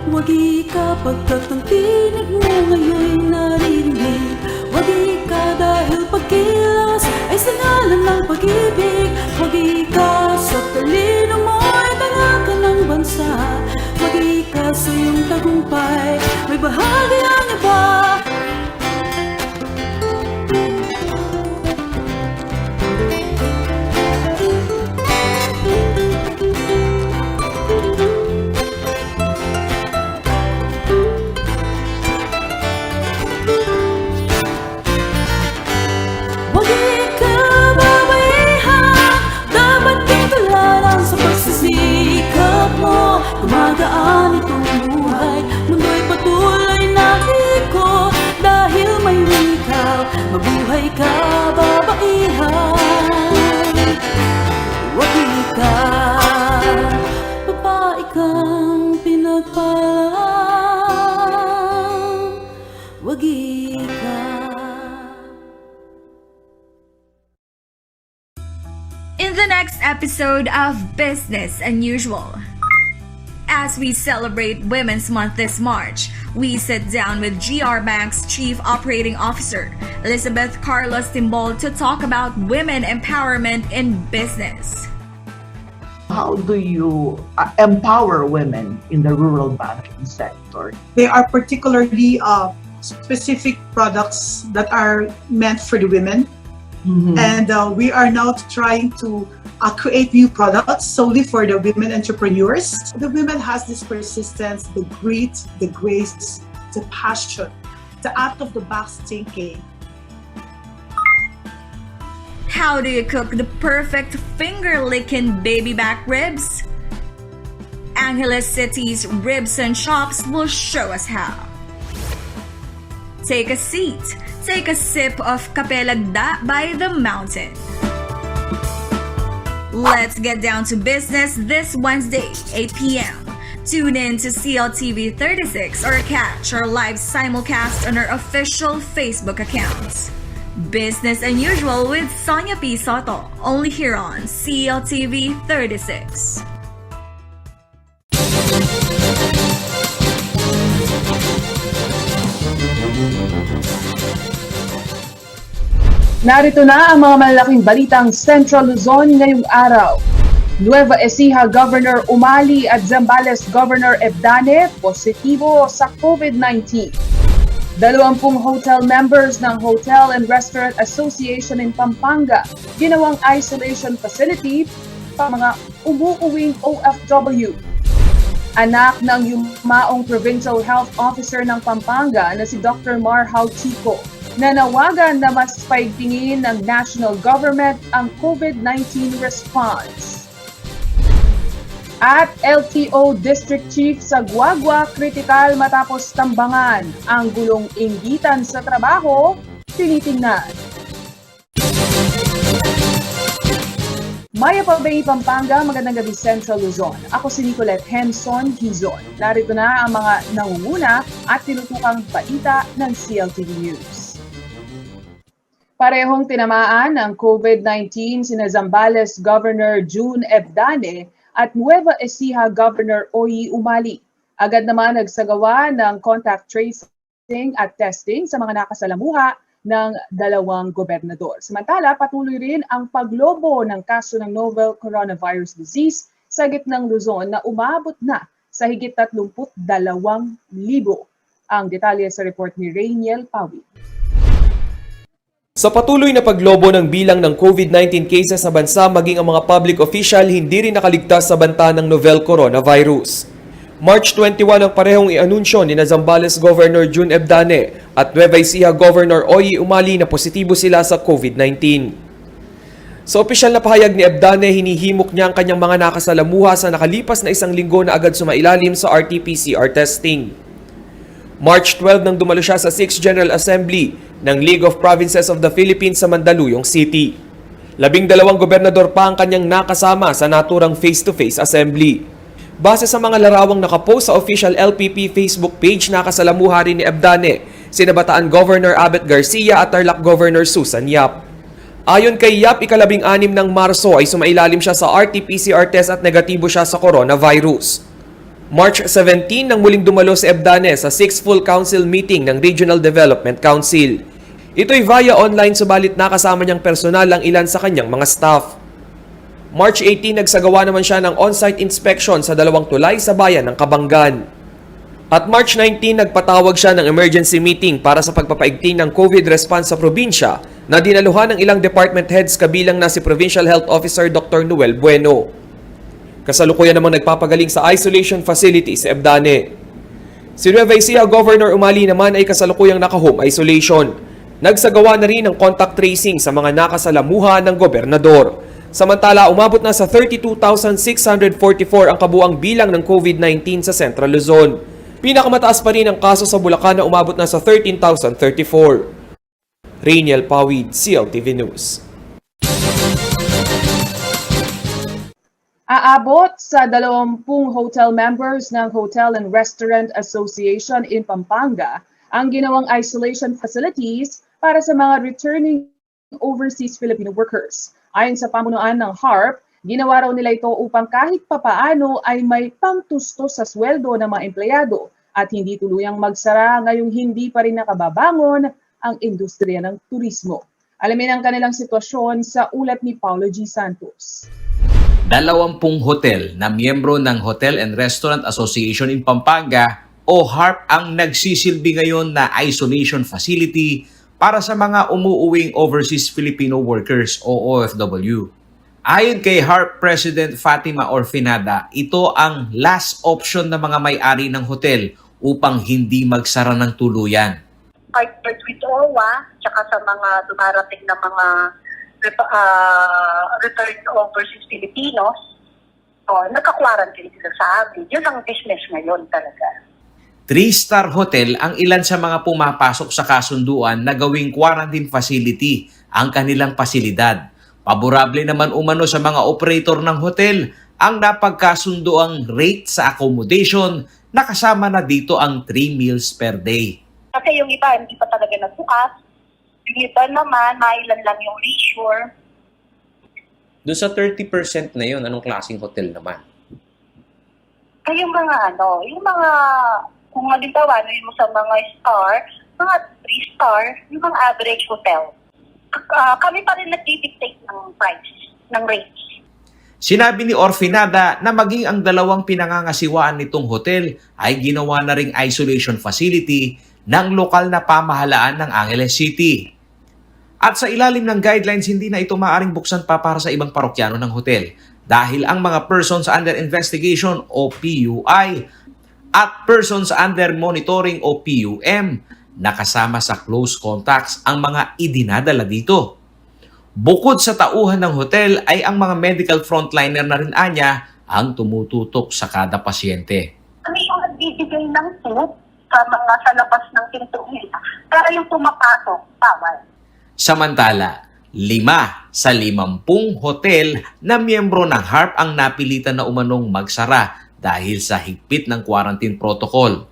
Wagi ka pagkat ang tinig mo ngayon'y naririnig. Wagi ka dahil pagkilos ay singalan ng pag-ibig. Wagi ka sa talino mo ay tanga ka ng bansa. Wagi ka sa iyong tagumpay, may bahagi ang iba. Gumagaan itong buhay, mundo'y patuloy na hiko. Dahil may wikaw, mabuhay ka, babaihan. Wagi ka, babae kang pinagpalang. Wagi ka. In the next episode of Business Unusual, as we celebrate Women's Month this March, we sit down with GR Bank's Chief Operating Officer, Elizabeth Carlos Timbol, to talk about women empowerment in business. How do you empower women in the rural banking sector? There are particularly specific products that are meant for the women. And we are now trying to create new products solely for the women entrepreneurs. The women has this persistence, the grit, the grace, the passion, the out of the box thinking. How do you cook the perfect finger-licking baby back ribs? Angeles City's Ribs and Shops will show us how. Take a seat. Take a sip of Kape Lagda by the mountain. Let's get down to business this Wednesday, 8 p.m. Tune in to CLTV 36 or catch our live simulcast on our official Facebook accounts. Business Unusual with Sonia P. Soto, only here on CLTV 36. Narito na ang mga malalaking balitang Central Luzon ngayong araw. Nueva Ecija Governor Umali at Zambales Governor Ebdane positibo sa COVID-19. 20 hotel members ng Hotel and Restaurant Association in Pampanga ginawang isolation facility para mga umuuwing OFW. Anak ng yumaong Provincial Health Officer ng Pampanga na si Dr. Marhal Chico, nanawagan na mas paigtingin ng national government ang COVID-19 response. At LTO District Chief sa Guagua kritikal matapos tambangan ang gulong inggitan sa trabaho, tinitingnan. Maya Pabay, Pampanga, magandang gabi Central Luzon. Ako si Nicolette Henson Gizon. Narito na ang mga nangunguna at tinutukang balita ng CLTV News. Parehong tinamaan ng COVID-19 sina Zambales Governor June Ebdane at Nueva Ecija Governor Oyi Umali. Agad naman nagsagawa ng contact tracing at testing sa mga nakasalamuha ng dalawang gobernador. Samantala, patuloy rin ang paglobo ng kaso ng novel coronavirus disease sa gitnang Luzon na umabot na sa higit 32,000. Ang detalye sa report ni Rainiel Pawi. Sa patuloy na paglobo ng bilang ng COVID-19 cases sa bansa, maging ang mga public official hindi rin nakaligtas sa banta ng novel coronavirus. March 21 ang parehong ianunsyo ni Zambales Governor June Ebdane at Nueva Ecija Governor Oyi Umali na positibo sila sa COVID-19. Sa opisyal na pahayag ni Ebdane, hinihimok niya ang kanyang mga nakasalamuha sa nakalipas na isang linggo na agad sumailalim sa RT-PCR testing. March 12 nang dumalo siya sa 6th General Assembly ng League of Provinces of the Philippines sa Mandaluyong City. 12 gobernador pa ang kanyang nakasama sa naturang face-to-face assembly. Base sa mga larawang nakapost sa official LPP Facebook page, nakasalamuha rin ni Ebdane sina Bataan Governor Abet Garcia at Tarlac Governor Susan Yap. Ayon kay Yap, 16 ng Marso ay sumailalim siya sa RT-PCR test at negatibo siya sa coronavirus. March 17 nang muling dumalo si Ebdane sa 6th Full Council meeting ng Regional Development Council. Ito'y via online subalit nakasama niyang personal ang ilan sa kanyang mga staff. March 18 nagsagawa naman siya ng on-site inspection sa 2 tulay sa bayan ng Kabanggan. At March 19 nagpatawag siya ng emergency meeting para sa pagpapaigting ng COVID response sa probinsya na dinaluhan ng ilang department heads kabilang na si Provincial Health Officer Dr. Noel Bueno. Kasalukuyan namang nagpapagaling sa isolation facility si Ebdane. Si Nueva Ecija Governor Umali naman ay kasalukuyang naka-home isolation. Nagsagawa na rin ng contact tracing sa mga nakasalamuha ng gobernador. Samantala, umabot na sa 32,644 ang kabuang bilang ng COVID-19 sa Central Luzon. Pinakamataas pa rin ang kaso sa Bulacan na umabot na sa 13,034. Rainiel Pawid, CLTV News. Aabot sa 20 hotel members ng Hotel and Restaurant Association in Pampanga ang ginawang isolation facilities para sa mga returning overseas Filipino workers. Ayon sa pamunuan ng HARP, ginawa raw nila ito upang kahit papaano ay may pangtustos sa sweldo ng mga empleyado at hindi tuluyang magsara ngayong hindi pa rin nakababangon ang industriya ng turismo. Alamin ang kanilang sitwasyon sa ulat ni Paulo G. Santos. 20 hotel na miyembro ng Hotel and Restaurant Association in Pampanga o HARP ang nagsisilbi ngayon na isolation facility para sa mga umuuwing overseas Filipino workers o OFW. Ayon kay HARP President Fatima Orfinada, ito ang last option ng mga may-ari ng hotel upang hindi magsara ng tuluyan. Partnered with OWA, tsaka sa mga dumarating na mga returned overseas Filipinos, nagka-quarantine sila sa amin. Yun ang business ngayon talaga. 3-star hotel ang ilan sa mga pumapasok sa kasunduan na gawing quarantine facility ang kanilang pasilidad. Paborable naman umano sa mga operator ng hotel ang napagkasunduang rate sa accommodation na kasama na dito ang 3 meals per day. Kasi yung iba hindi pa talaga nagbukas. Yung iba naman, mailan lang yung leisure. Doon sa 30% na yun, anong klaseng hotel naman? Kaya yung mga kung halimbawa, mo sa mga star, mga 3-star, yung mga average hotel. Kami pa rin nag-dictate ng price, ng rates. Sinabi ni Orfinada na maging ang 2 pinangangasiwaan nitong hotel ay ginawa na ring isolation facility ng lokal na pamahalaan ng Angeles City. At sa ilalim ng guidelines, hindi na ito maaaring buksan pa para sa ibang parokyano ng hotel dahil ang mga persons under investigation o PUI at persons under monitoring o PUM nakasama sa close contacts ang mga idinadala dito. Bukod sa tauhan ng hotel ay ang mga medical frontliner na rin anya ang tumututok sa kada pasyente. Kami yung nagbibigay ng food sa mga sa labas ng pinto nila. Pero yung pumapasok, bawal. Samantala, 5 sa 50 hotel na miyembro ng HARP ang napilitan na umanong magsara dahil sa higpit ng quarantine protocol.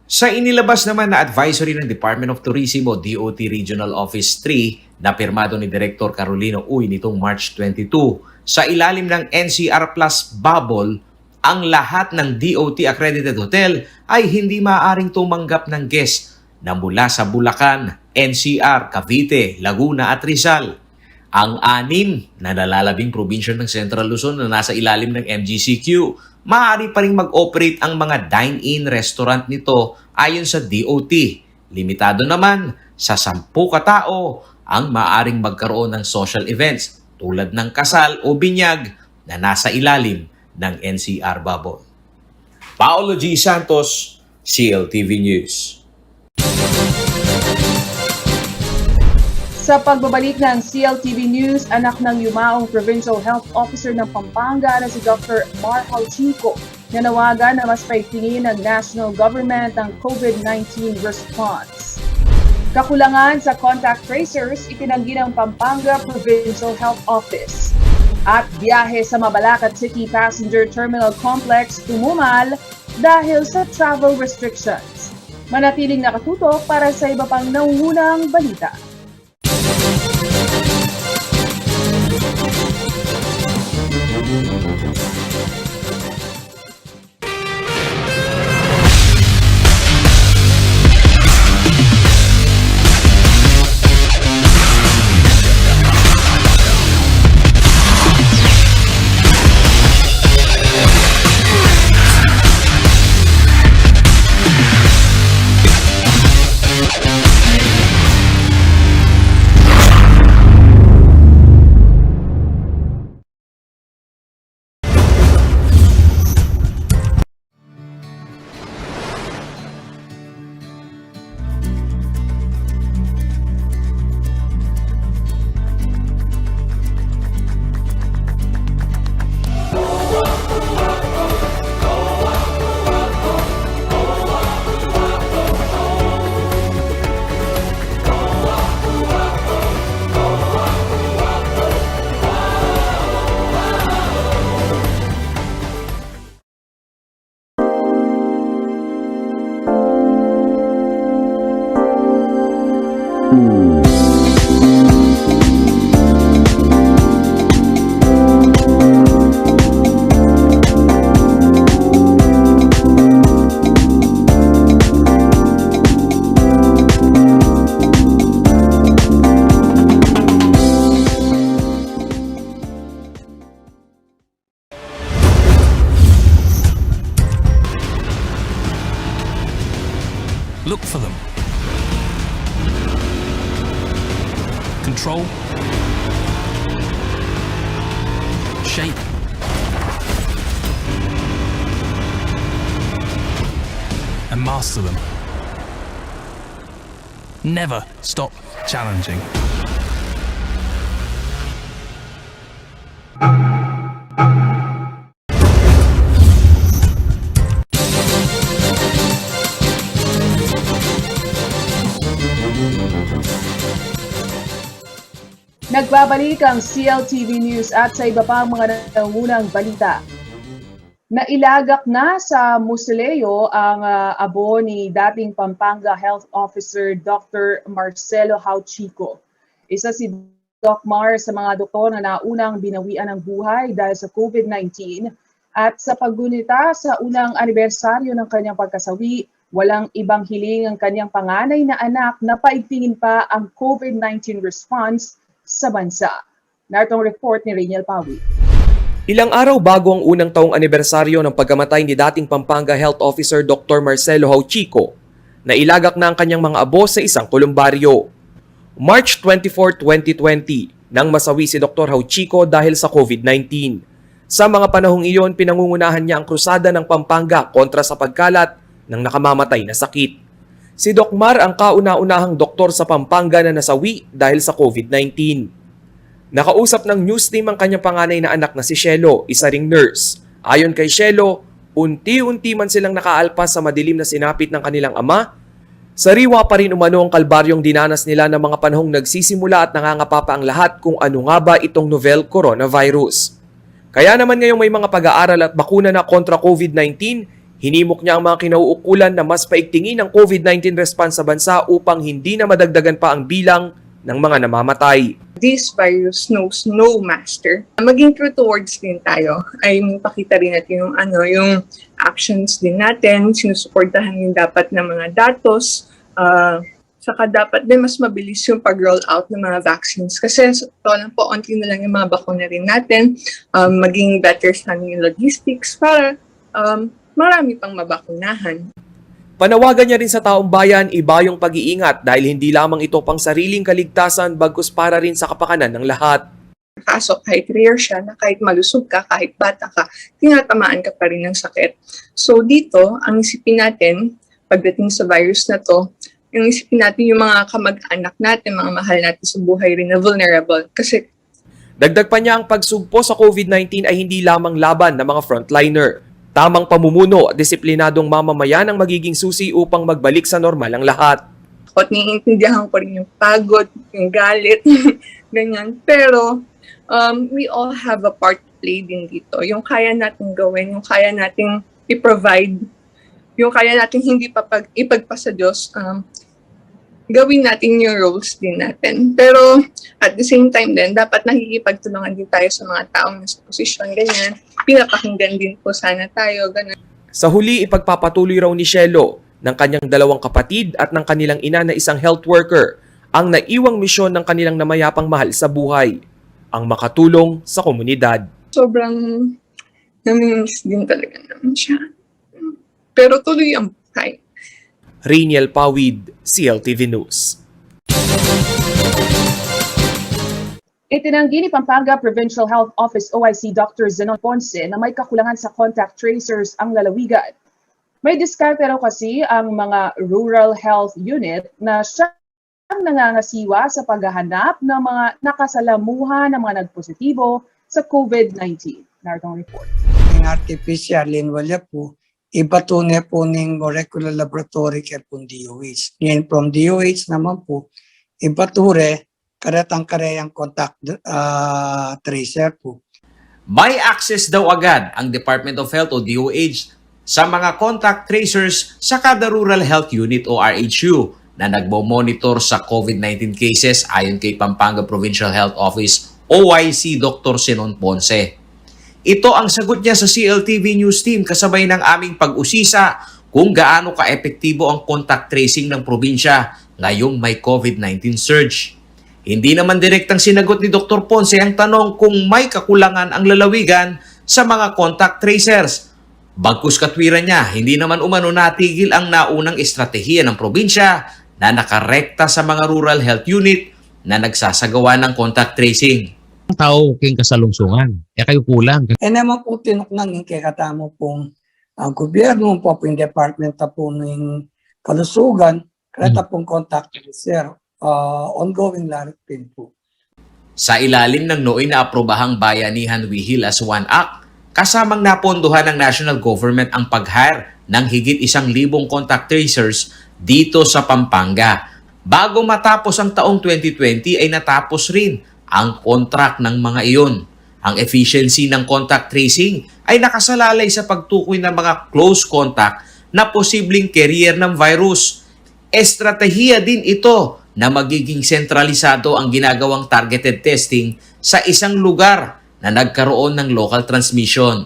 Sa inilabas naman na advisory ng Department of Tourism o DOT Regional Office 3 na pirmado ni Director Carolino Uy nitong March 22, sa ilalim ng NCR Plus Bubble, ang lahat ng DOT accredited hotel ay hindi maaaring tumanggap ng guest na mula sa Bulacan, NCR, Cavite, Laguna at Rizal. Ang 6 na nalalabing probinsya ng Central Luzon na nasa ilalim ng MGCQ, maaari pa rin mag-operate ang mga dine-in restaurant nito ayon sa DOT. Limitado naman sa 10 katao ang maaaring magkaroon ng social events tulad ng kasal o binyag na nasa ilalim ng NCR bubble. Paulo G. Santos, CLTV News. Sa pagbabalik ng CLTV News, anak ng yumaong Provincial Health Officer ng Pampanga na si Dr. Marhal Chico, nanawagan na mas paigtingin ng national government ang COVID-19 response. Kakulangan sa contact tracers, itinanggi ng Pampanga Provincial Health Office. At biyahe sa Mabalacat City Passenger Terminal Complex tumumal dahil sa travel restrictions. Manatiling nakatutok para sa iba pang nangungunang balita. Look for them. Control. Shape. And master them. Never stop challenging. Nagbabalik ang CLTV News at sa iba pang mga nangunang balita. Nailagak na sa Musileo ang abo ni dating Pampanga Health Officer Dr. Marcelo Hauchico. Isa si Doc Mar sa mga doktor na naunang binawian ng buhay dahil sa COVID-19 at sa paggunita sa unang anibersaryo ng kanyang pagkasawi, walang ibang hiling ang kanyang panganay na anak na paigtingin pa ang COVID-19 response sa bansa. Narito ang report ni Rainiel Pawi. Ilang araw bago ang unang taong anibersaryo ng pagkamatay ni dating Pampanga Health Officer Dr. Marcelo Hauchico, nailagak na ang kanyang mga abo sa isang kolumbaryo. March 24, 2020, nang masawi si Dr. Hauchico dahil sa COVID-19. Sa mga panahong iyon, pinangungunahan niya ang krusada ng Pampanga kontra sa pagkalat ng nakamamatay na sakit. Si Doc Mar ang kauna-unahang doktor sa Pampanga na nasawi dahil sa COVID-19. Nakausap ng news team ang kanyang panganay na anak na si Shelo, isa ring nurse. Ayon kay Shelo, unti-unti man silang nakaalpas sa madilim na sinapit ng kanilang ama. Sariwa pa rin umano ang kalbaryong dinanas nila ng mga panahong nagsisimula at nangangapa pa ang lahat kung ano nga ba itong novel coronavirus. Kaya naman ngayong may mga pag-aaral at bakuna na kontra COVID-19, hinimok niya ang mga kinauukulan na mas paigtingin ang COVID-19 response sa bansa upang hindi na madagdagan pa ang bilang ng mga namamatay. This virus knows no master. Maging true to words din tayo ay pakita rin natin yung actions din natin, sinusuportahan din dapat ng mga datos, saka dapat din mas mabilis yung pag-roll out ng mga vaccines. Kasi sa totoo lang po, onti na lang yung mga bakuna rin natin, maging better sa yung logistics para marami pang mabakunahan. Panawagan niya rin sa taong bayan iba yung pag-iingat dahil hindi lamang ito pang sariling kaligtasan bagkus para rin sa kapakanan ng lahat. Kaso kahit rare siya, na kahit malusog ka, kahit bata ka, tinatamaan ka pa rin ng sakit. So dito, ang isipin natin, pagdating sa virus na to, yung isipin natin yung mga kamag-anak natin, mga mahal natin sa buhay rin na vulnerable. Kasi dagdag pa niya ang pagsugpo sa COVID-19 ay hindi lamang laban ng mga frontliner. Tamang pamumuno at disiplinadong mamamayan ang magiging susi upang magbalik sa normal ang lahat. At naiintindihan ko rin yung pagod, yung galit, ganyan. Pero we all have a part to play din dito. Yung kaya natin gawin, yung kaya natin i-provide, yung kaya natin hindi ipagpasa Diyos, gawin natin yung roles din natin. Pero at the same time din, dapat nakikipagtulungan din tayo sa mga taong nasa posisyon, ganyan. Pinapakinggan din po sana tayo, ganun. Sa huli, ipagpapatuloy raw ni Shelo ng kanyang dalawang kapatid at ng kanilang ina na isang health worker ang naiwang misyon ng kanilang namayapang mahal sa buhay, ang makatulong sa komunidad. Sobrang namimiss din talaga naman siya. Pero tuloy ang buhay. Rainiel Pawid, CLTV News. Itinanggi ni Pampanga Provincial Health Office OIC Dr. Zenon Ponce na may kakulangan sa contact tracers ang lalawigan. May diskarte raw kasi ang mga rural health unit na siyang nangangasiwa sa paghahanap ng mga nakasalamuhan ng mga nagpositibo sa COVID-19. Narito ang report. Ang artificial linwalya po, iba tunay po ng molecular laboratory kaya po DOH. Yan from DOH naman po, iba ture karetang-kareyang contact tracer po. May access daw agad ang Department of Health o DOH sa mga contact tracers sa kada Rural Health Unit o RHU na nagmo-monitor sa COVID-19 cases ayon kay Pampanga Provincial Health Office OIC Dr. Zenon Ponce. Ito ang sagot niya sa CLTV News Team kasabay ng aming pag-usisa kung gaano ka-epektibo ang contact tracing ng probinsya ngayong may COVID-19 surge. Hindi naman direktang sinagot ni Dr. Ponce ang tanong kung may kakulangan ang lalawigan sa mga contact tracers. Bagkus katwiran niya, hindi naman umano natigil ang naunang estratehiya ng probinsya na nakarekta sa mga rural health unit na nagsasagawa ng contact tracing. Ang tao king kasalungsungan, kayo kulang. naman po tinuknang yung katamo pong ang gobyerno po yung department po ng kalusugan, kaya pong contact tracer, ongoing lahat din po. Sa ilalim ng nooy na aprobahang Bayanihan We Heal as One Act, kasamang napondohan ng national government ang pag-hire ng higit 1,000 contact tracers dito sa Pampanga. Bago matapos ang taong 2020 ay natapos rin ang contract ng mga iyon. Ang efficiency ng contact tracing ay nakasalalay sa pagtukoy ng mga close contact na posibleng carrier ng virus. Estratehiya din ito na magiging sentralisado ang ginagawang targeted testing sa isang lugar na nagkaroon ng local transmission.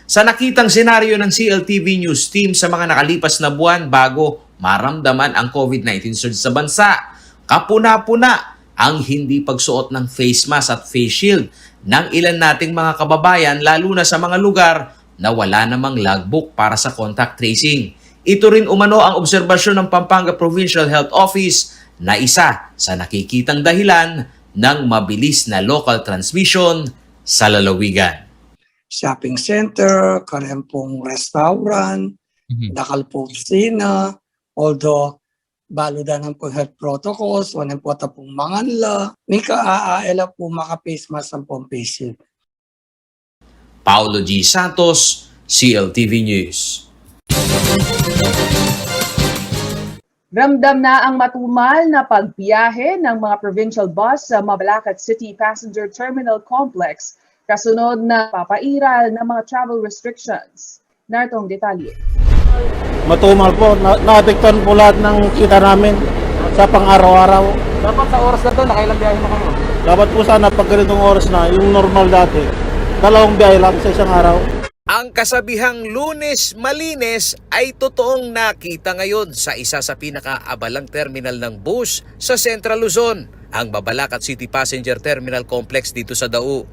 Sa nakitang senaryo ng CLTV News Team sa mga nakalipas na buwan bago maramdaman ang COVID-19 surge sa bansa, kapuna-puna ang hindi pagsuot ng face mask at face shield ng ilan nating mga kababayan lalo na sa mga lugar na wala namang logbook para sa contact tracing. Ito rin umano ang obserbasyon ng Pampanga Provincial Health Office na isa sa nakikitang dahilan ng mabilis na local transmission sa lalawigan. Shopping center, karempong restaurant, dakal po opisina, although baludan po health protocols, wanan po tapong manganla, may kaaala po maka-face mask ang pong patient. Paulo G. Santos, CLTV News. Ramdam na ang matumal na pagbiyahe ng mga provincial bus sa Mabalacat City Passenger Terminal Complex kasunod na papairal ng mga travel restrictions. Narito ang detalye. Matumal po, naapektuhan po lahat ng kita namin sa pang-araw-araw. Dapat sa oras na to, nakailang biyahe na kayo? Dapat po sana pag ganitong oras na, yung normal dati, 2 biyahe lang sa isang araw. Ang kasabihang Lunes Malinis ay totoong nakita ngayon sa isa sa pinakaabalang terminal ng bus sa Central Luzon, ang Mabalacat City Passenger Terminal Complex dito sa Dao.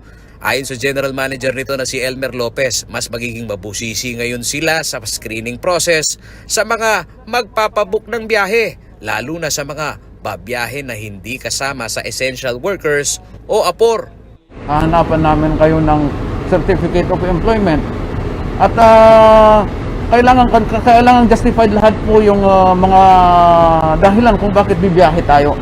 Ayon sa General Manager nito na si Elmer Lopez, mas magiging mabusisi ngayon sila sa screening process sa mga magpapabook ng biyahe, lalo na sa mga babiyahe na hindi kasama sa essential workers o APOR. Hanapan namin kayo ng Certificate of Employment at kailangan justified lahat po yung mga dahilan kung bakit bibiyahe tayo.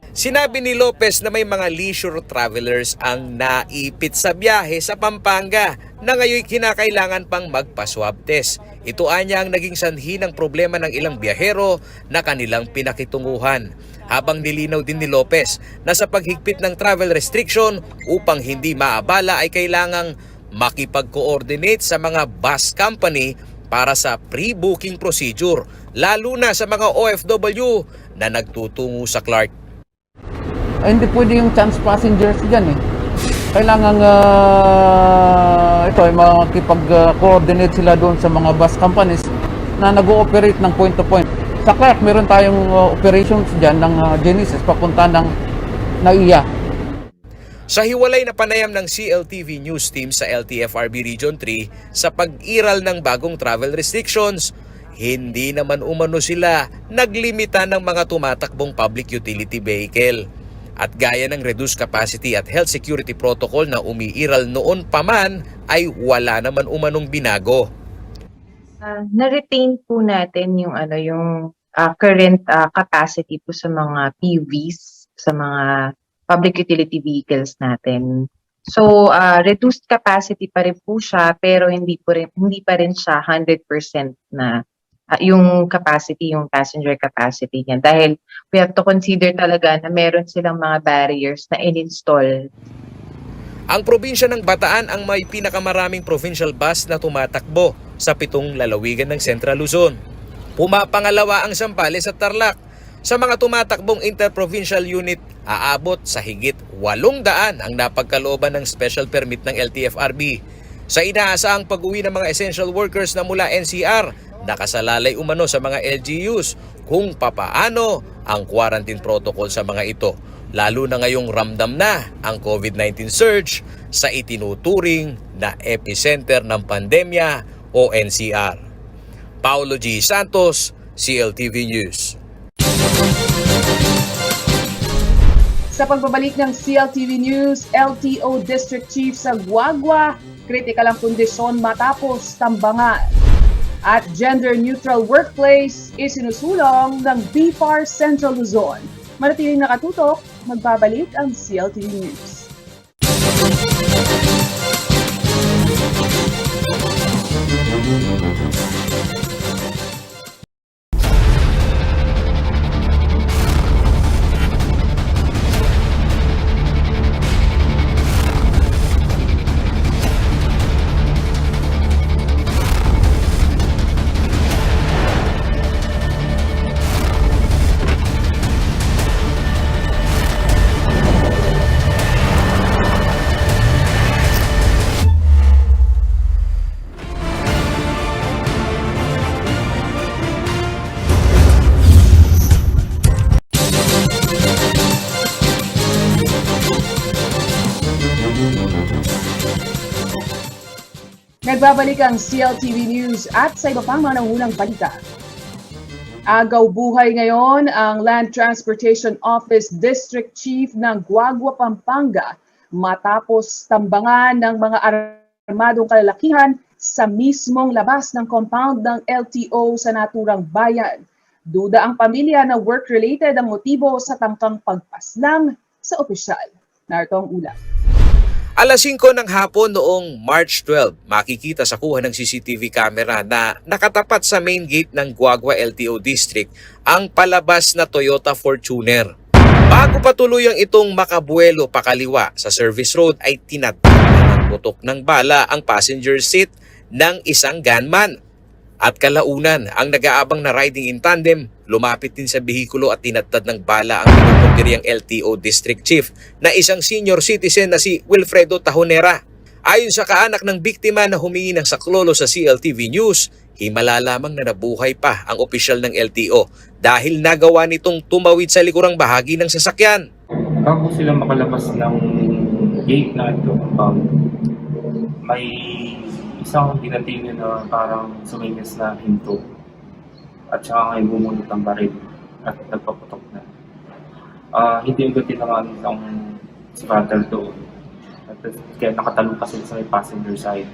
Sinabi ni Lopez na may mga leisure travelers ang naipit sa biyahe sa Pampanga na ngayon kinakailangan pang magpa-swab test. Ito anya ang naging sanhi ng problema ng ilang biyahero na kanilang pinakitunguhan. Habang nilinaw din ni Lopez na sa paghigpit ng travel restriction upang hindi maabala ay kailangang makipag-coordinate sa mga bus company para sa pre-booking procedure, lalo na sa mga OFW na nagtutungo sa Clark. Ay, hindi pwede yung chance passengers dyan eh. Kailangan ito ay makipag-coordinate sila doon sa mga bus companies na nag-ooperate ng point to point. Sa Clark, meron tayong operations dyan ng Genesis papunta ng NAIA. Sa hiwalay na panayam ng CLTV News Team sa LTFRB Region 3 sa pag-iral ng bagong travel restrictions, hindi naman umano sila naglimita ng mga tumatakbong public utility vehicle. At gaya ng reduced capacity at health security protocol na umiiral noon pa man ay wala naman umanong binago. Na-retain po natin yung current capacity po sa mga PUVs, sa mga public utility vehicles natin. So reduced capacity pa rin po siya pero hindi pa rin siya 100% na yung capacity, yung passenger capacity niya. Dahil we have to consider talaga na meron silang mga barriers na in-install. Ang probinsya ng Bataan ang may pinakamaraming provincial bus na tumatakbo sa 7 lalawigan ng Central Luzon. Pumapangalawa ang Zambales at Tarlac. Sa mga tumatakbong interprovincial unit, aabot sa higit 800 ang napagkalooban ng special permit ng LTFRB. Sa inaasahang pag-uwi ng mga essential workers na mula NCR, nakasalalay umano sa mga LGUs kung papaano ang quarantine protocol sa mga ito. Lalo na ngayong ramdam na ang COVID-19 surge sa itinuturing na epicenter ng pandemya o NCR. Paulo G. Santos, CLTV News. Sa pagbabalik ng CLTV News, LTO District Chief sa Guagua, kritikal ang kondisyon matapos tambangan. At gender-neutral workplace isinusulong ng BFAR Central Luzon. Manatiling nakatutok, magbabalik ang CLTV News. Nagbabalik ang CLTV News at sa iba pang mga nangunang balita. Agaw buhay ngayon ang Land Transportation Office District Chief ng Guagua, Pampanga matapos tambangan ng mga armadong kalalakihan sa mismong labas ng compound ng LTO sa naturang bayan. Duda ang pamilya na work-related ang motibo sa tangkang pagpaslang sa opisyal. Narito ang ulat. Alas 5 ng hapon noong March 12, makikita sa kuha ng CCTV camera na nakatapat sa main gate ng Guagua LTO District ang palabas na Toyota Fortuner. Bago patuluyang itong makabuelo pakaliwa sa service road ay tinatanggal ng putok ng bala ang passenger seat ng isang gunman. At kalaunan, ang nag-aabang na riding in tandem, lumapit din sa behikulo at tinatad ng bala ang pinupuntiriyang LTO District Chief na isang senior citizen na si Wilfredo Tahonera. Ayon sa kaanak ng biktima na humingi ng saklolo sa CLTV News, himala lamang na nabuhay pa ang opisyal ng LTO dahil nagawa nitong tumawid sa likurang bahagi ng sasakyan. Bago sila makalabas ng gate na ito, may isang dinating na parang sumigas na hinto at saka ngayon bumunot ang baril at nagpaputok na. Hindi yung tinangan ng si Father doon at kaya nakatalong kasi sa may passenger side.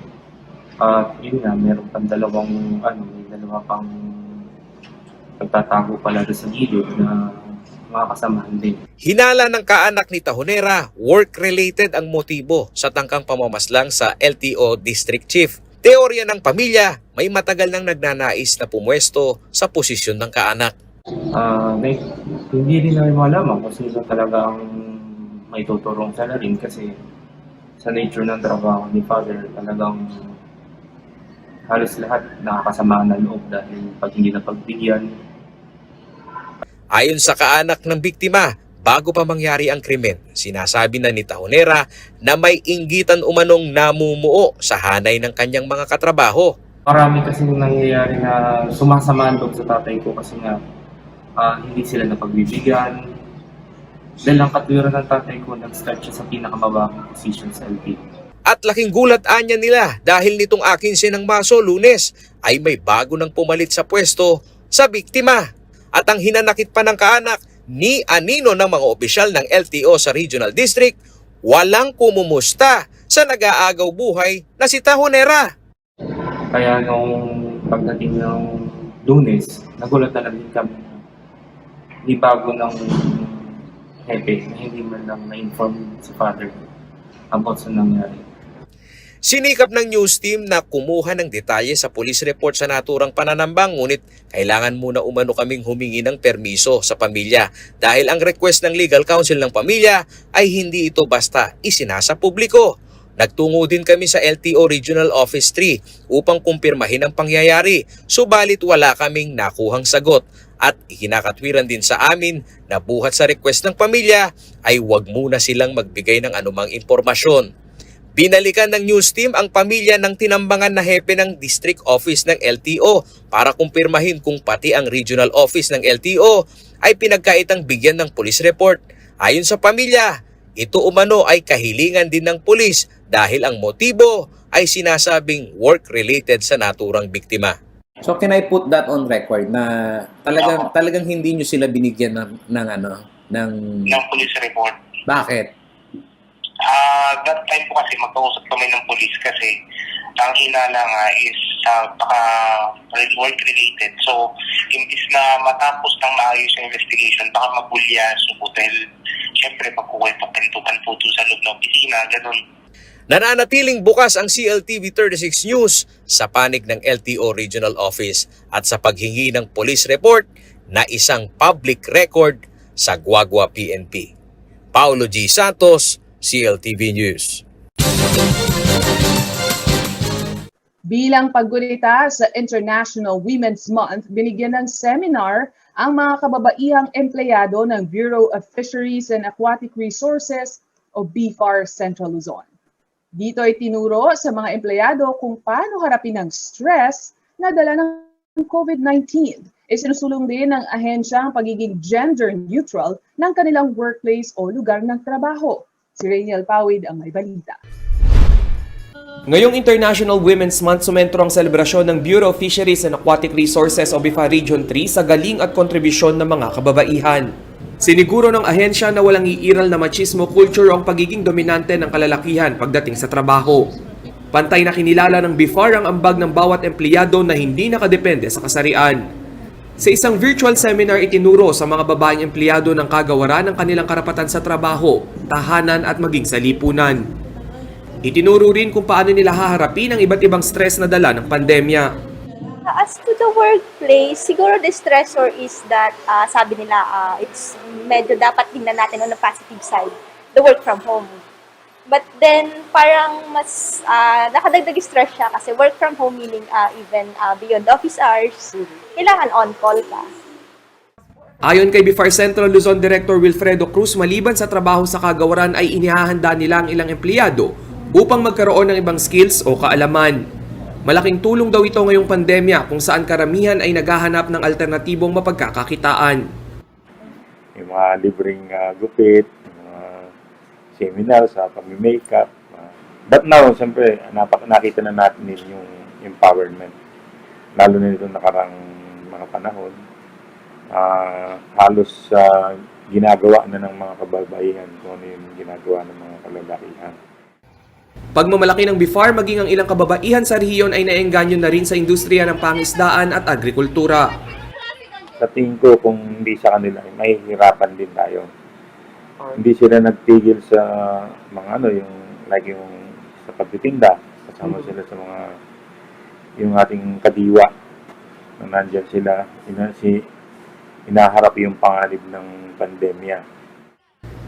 Yun nga, meron pang dalawang pang nagtatago pala sa gilid na mga kasamahan din. Hinala ng kaanak ni Tahonera, work-related ang motibo sa tangkang pamamaslang sa LTO District Chief. Teorya ng pamilya, may matagal nang nagnanais na pumwesto sa posisyon ng kaanak. Hindi rin namin malaman kung sino talaga ang may tuturong sa rin kasi sa nature ng trabaho ni Father talagang halos lahat nakakasama ng loob dahil pag hindi na pagbigyan. Ayon sa kaanak ng biktima, bago pa mangyari ang krimen, sinasabi na ni Tahonera na may inggitan umanong namumuo sa hanay ng kanyang mga katrabaho. Marami kasi nangyayari na sumasama ang loob sa tatay ko kasi nga hindi sila napagbibigyan. Dahil ang katwiran ng tatay ko nag-start siya sa pinakamababang position sa LTO. At laking gulat anya nila dahil nitong 15 ng Marso, Lunes, ay may bago nang pumalit sa pwesto sa biktima. At ang hinanakit pa ng kaanak ni anino ng mga opisyal ng LTO sa Regional District, walang kumumusta sa nag-aagaw buhay na si Tahonera. Kaya nung pagdating ng Lunes, nagulat na lang din kami na di bago ng hepe na hindi man lang na-inform si Father about sa nangyari. Sinikap ng news team na kumuha ng detalye sa police report sa naturang pananambang, ngunit kailangan muna umano kaming humingi ng permiso sa pamilya dahil ang request ng legal counsel ng pamilya ay hindi ito basta isinasa publiko. Nagtungo din kami sa LTO Regional Office 3 upang kumpirmahin ang pangyayari, subalit wala kaming nakuhang sagot at ikinakatwiran din sa amin na buhat sa request ng pamilya ay huwag muna silang magbigay ng anumang impormasyon. Binalikan ng news team ang pamilya ng tinambangan na hepe ng district office ng LTO para kumpirmahin kung pati ang regional office ng LTO ay pinagkaitang bigyan ng police report. Ayon sa pamilya, ito umano ay kahilingan din ng pulis dahil ang motibo ay sinasabing work-related sa naturang biktima. So can I put that on record na talagang hindi nyo sila binigyan ng police report. Bakit? That time po kasi magkausap kami ng police kasi ang hinala nga is work-related. So, imbis na matapos ng maayos yung investigation, baka magulya sa hotel. Siyempre, pagkukwento-pentukan po doon sa loob ng opisina, ganun. Nananatiling bukas ang CLTV 36 News sa panig ng LTO Regional Office at sa paghingi ng police report na isang public record sa Guagua PNP. Paulo G. Santos, CLTV News. Bilang paggulita sa International Women's Month, binigyan ng seminar ang mga kababaihang empleyado ng Bureau of Fisheries and Aquatic Resources o BFAR Central Luzon. Dito ay tinuro sa mga empleyado kung paano harapin ang stress na dala ng COVID-19. Isinusulong din ng ahensya ang pagiging gender neutral ng kanilang workplace o lugar ng trabaho. Si Rainiel Pawid ang may balita. Ngayong International Women's Month, sumentro ang selebrasyon ng Bureau of Fisheries and Aquatic Resources o BFAR Region 3 sa galing at kontribusyon ng mga kababaihan. Siniguro ng ahensya na walang iiral na machismo culture ang pagiging dominante ng kalalakihan pagdating sa trabaho. Pantay na kinilala ng BFAR ang ambag ng bawat empleyado na hindi nakadepende sa kasarian. Sa isang virtual seminar, itinuro sa mga babaeng empleyado ng kagawaran ng kanilang karapatan sa trabaho, tahanan at maging sa lipunan. Itinuro rin kung paano nila haharapin ang iba't ibang stress na dala ng pandemya. As to the workplace, siguro the stressor is that, sabi nila, it's medyo dapat tingnan natin on the positive side, the work from home. But then, parang mas nakadagdag stress siya kasi work from home meaning even beyond office hours, kailangan on-call ka. Ayon kay BFAR Central Luzon Director Wilfredo Cruz, maliban sa trabaho sa kagawaran ay inihahanda nila ang ilang empleyado upang magkaroon ng ibang skills o kaalaman. Malaking tulong daw ito ngayong pandemya kung saan karamihan ay naghahanap ng alternatibong mapagkakakitaan. Yung mga libreng gupit, mga seminar sa pag-makeup. But now, siyempre, nakita na natin yung empowerment. Lalo na nitong nakarang mga panahon. Halos ginagawa na ng mga kababaihan kung ano yung ginagawa ng mga kalalakihan. Pagmamalaki ng BFAR, maging ang ilang kababaihan sa rehiyon ay naengganyo na rin sa industriya ng pangisdaan at agrikultura. Sa tingin ko, kung hindi sa kanila, may hirapan din tayo. Hindi sila nagtigil sa mga yung sa pagtitinda. Kasama sila sa mga, yung ating kadiwa. Nang nandyan sila, inaharap yung panganib ng pandemya.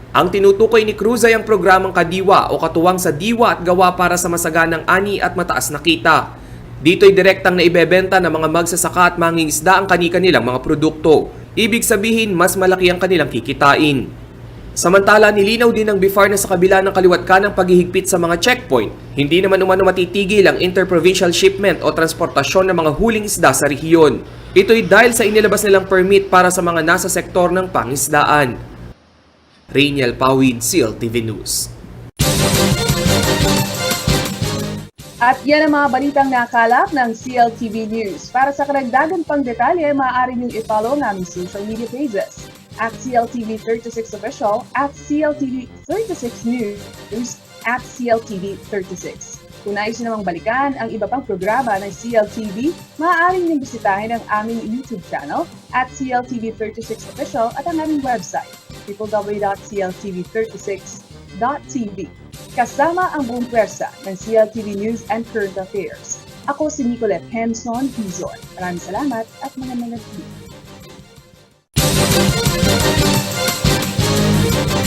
Ang tinutukoy ni Cruz ay ang programang Kadiwa o Katuwang sa Diwa at Gawa para sa masaganang ani at mataas na kita. Dito'y direktang naibebenta ng mga magsasaka at mangingisda ang kani-kanilang mga produkto. Ibig sabihin, mas malaki ang kanilang kikitain. Samantala, nilinaw din ng BFAR na sa kabila ng kaliwat ng paghihigpit sa mga checkpoint, hindi naman umano matitigil ang interprovincial shipment o transportasyon ng mga huling isda sa rehiyon. Ito'y dahil sa inilabas nilang permit para sa mga nasa sektor ng pangisdaan. Rainiel Pawid, CLTV News. At yan ang mga balitang nakalap ng CLTV News. Para sa karagdagan pang detalye, maaari niyong i-follow namin social media pages at CLTV 36 Official, at CLTV 36 News, at CLTV 36. Kung nais nyo namang balikan ang iba pang programa ng CLTV, maaari niyong bisitahin ang aming YouTube channel at CLTV 36 Official at ang aming website, www.cltv36.tv. Kasama ang buong pwersa ng CLTV News and Current Affairs. Ako si Nicolette Henson Pizon. Maraming salamat at mga